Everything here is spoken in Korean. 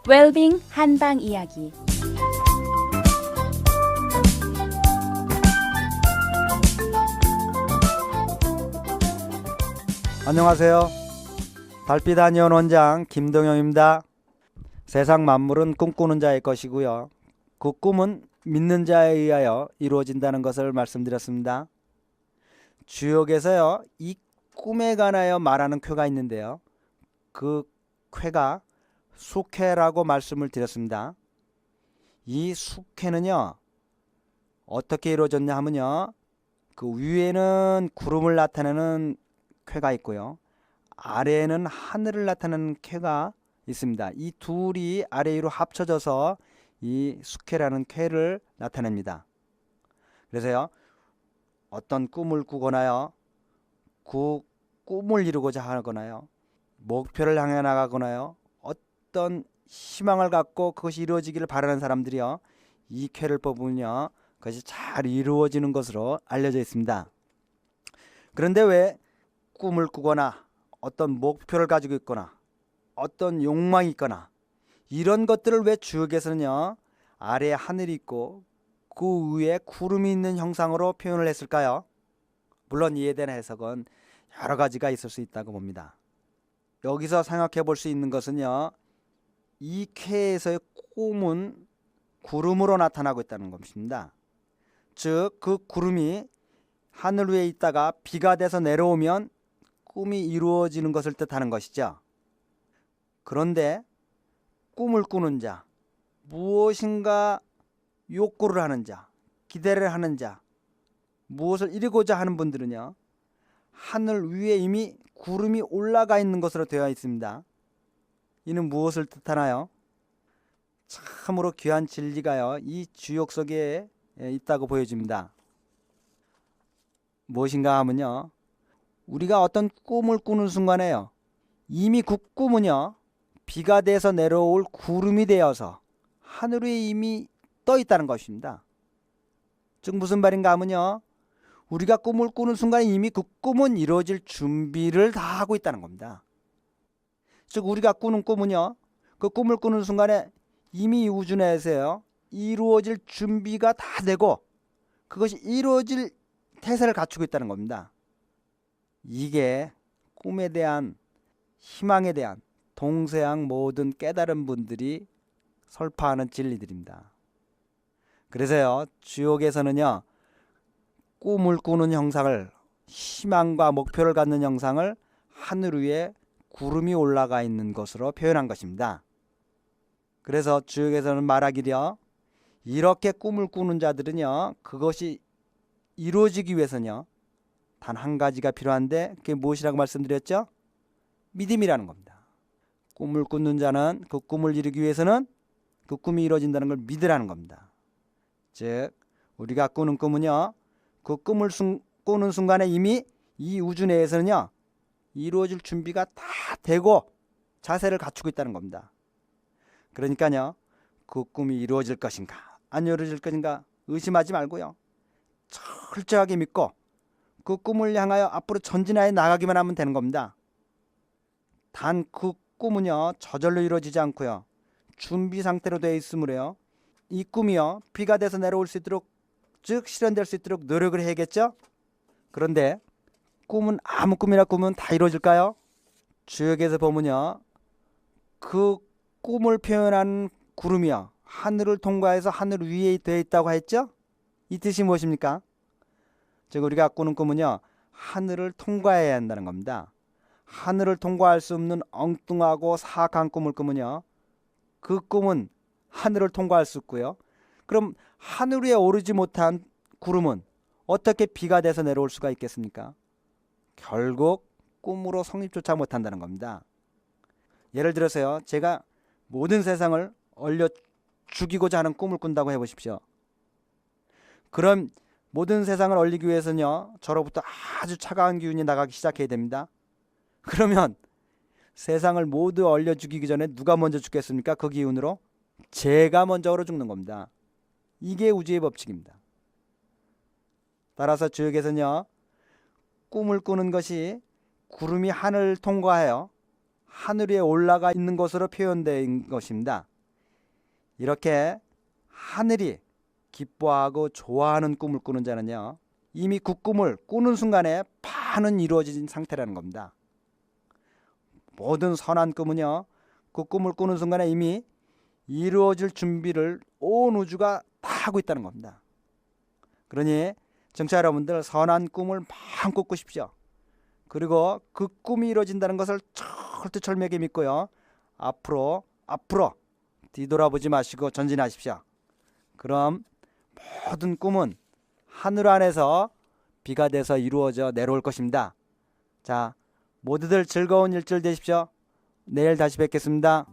웰빙 한방 이야기. 안녕하세요. 달빛 아니온 원장 김동영입니다. 세상 만물은 꿈꾸는 자의 것이고요. 그 꿈은 믿는 자에 의하여 이루어진다는 것을 말씀드렸습니다. 주역에서요, 이 꿈에 관하여 말하는 쾌가 있는데요. 그 쾌가 숙회라고 말씀을 드렸습니다. 이 숙회는요, 어떻게 이루어졌냐 하면요, 그 위에는 구름을 나타내는 쾌가 있고요, 아래에는 하늘을 나타내는 쾌가 있습니다. 이 둘이 아래 위로 합쳐져서 이 숙회라는 쾌를 나타냅니다. 그래서요, 어떤 꿈을 꾸거나요, 그 꿈을 이루고자 하거나요, 목표를 향해 나가거나요, 어떤 희망을 갖고 그것이 이루어지기를 바라는 사람들이요, 이 쾌를 뽑으면요, 그것이 잘 이루어지는 것으로 알려져 있습니다. 그런데 왜 꿈을 꾸거나 어떤 목표를 가지고 있거나 어떤 욕망이 있거나 이런 것들을 왜 주역에서는요, 아래에 하늘이 있고 그 위에 구름이 있는 형상으로 표현을 했을까요? 물론 이에 대한 해석은 여러 가지가 있을 수 있다고 봅니다. 여기서 생각해 볼 수 있는 것은요, 이 쾌에서의 꿈은 구름으로 나타나고 있다는 것입니다. 즉, 그 구름이 하늘 위에 있다가 비가 돼서 내려오면 꿈이 이루어지는 것을 뜻하는 것이죠. 그런데 꿈을 꾸는 자, 무엇인가 욕구를 하는 자, 기대를 하는 자, 무엇을 이루고자 하는 분들은요, 하늘 위에 이미 구름이 올라가 있는 것으로 되어 있습니다. 이는 무엇을 뜻하나요? 참으로 귀한 진리가요, 이 주역 속에 있다고 보여집니다. 무엇인가 하면요, 우리가 어떤 꿈을 꾸는 순간에요, 이미 그 꿈은요, 비가 돼서 내려올 구름이 되어서 하늘 위에 이미 떠 있다는 것입니다. 즉 무슨 말인가 하면요, 우리가 꿈을 꾸는 순간에 이미 그 꿈은 이루어질 준비를 다 하고 있다는 겁니다. 즉 우리가 꾸는 꿈은요, 그 꿈을 꾸는 순간에 이미 우주 내에서요, 이루어질 준비가 다 되고 그것이 이루어질 태세를 갖추고 있다는 겁니다. 이게 꿈에 대한, 희망에 대한 동서양 모든 깨달은 분들이 설파하는 진리들입니다. 그래서요, 주역에서는요, 꿈을 꾸는 형상을, 희망과 목표를 갖는 형상을 하늘 위에 구름이 올라가 있는 것으로 표현한 것입니다. 그래서 주역에서는 말하기려, 이렇게 꿈을 꾸는 자들은요, 그것이 이루어지기 위해서는요, 단 한 가지가 필요한데 그게 무엇이라고 말씀드렸죠? 믿음이라는 겁니다. 꿈을 꾸는 자는 그 꿈을 이루기 위해서는 그 꿈이 이루어진다는 걸 믿으라는 겁니다. 즉 우리가 꾸는 꿈은요, 그 꿈을 꾸는 순간에 이미 이 우주 내에서는요, 이루어질 준비가 다 되고 자세를 갖추고 있다는 겁니다. 그러니까요, 그 꿈이 이루어질 것인가 안 이루어질 것인가 의심하지 말고요, 철저하게 믿고 그 꿈을 향하여 앞으로 전진하여 나가기만 하면 되는 겁니다. 단 그 꿈은요, 저절로 이루어지지 않고요, 준비 상태로 되어 있으므로요, 이 꿈이요, 비가 돼서 내려올 수 있도록, 즉 실현될 수 있도록 노력을 해야겠죠. 그런데 꿈은 아무 꿈이나 꾸면 다 이루어질까요? 주역에서 보면요, 그 꿈을 표현한 구름이요, 하늘을 통과해서 하늘 위에 되어 있다고 했죠. 이 뜻이 무엇입니까? 즉 우리가 꾸는 꿈은요, 하늘을 통과해야 한다는 겁니다. 하늘을 통과할 수 없는 엉뚱하고 사악한 꿈을 꾸면요, 그 꿈은 하늘을 통과할 수 없고요, 그럼 하늘 위에 오르지 못한 구름은 어떻게 비가 돼서 내려올 수가 있겠습니까? 결국 꿈으로 성립조차 못한다는 겁니다. 예를 들어서요, 제가 모든 세상을 얼려 죽이고자 하는 꿈을 꾼다고 해보십시오. 그럼 모든 세상을 얼리기 위해서는요, 저로부터 아주 차가운 기운이 나가기 시작해야 됩니다. 그러면 세상을 모두 얼려 죽이기 전에 누가 먼저 죽겠습니까? 그 기운으로 제가 먼저 얼어 죽는 겁니다. 이게 우주의 법칙입니다. 따라서 주역에서는요, 꿈을 꾸는 것이 구름이 하늘을 통과하여 하늘 위에 올라가 있는 것으로 표현된 것입니다. 이렇게 하늘이 기뻐하고 좋아하는 꿈을 꾸는 자는요, 이미 그 꿈을 꾸는 순간에 반은 이루어진 상태라는 겁니다. 모든 선한 꿈은요, 그 꿈을 꾸는 순간에 이미 이루어질 준비를 온 우주가 다 하고 있다는 겁니다. 그러니 청취자 여러분들, 선한 꿈을 마음껏 꾸십시오. 그리고 그 꿈이 이루어진다는 것을 철두철미하게 믿고요, 앞으로 뒤돌아보지 마시고 전진하십시오. 그럼 모든 꿈은 하늘 안에서 비가 돼서 이루어져 내려올 것입니다. 자, 모두들 즐거운 일주일 되십시오. 내일 다시 뵙겠습니다.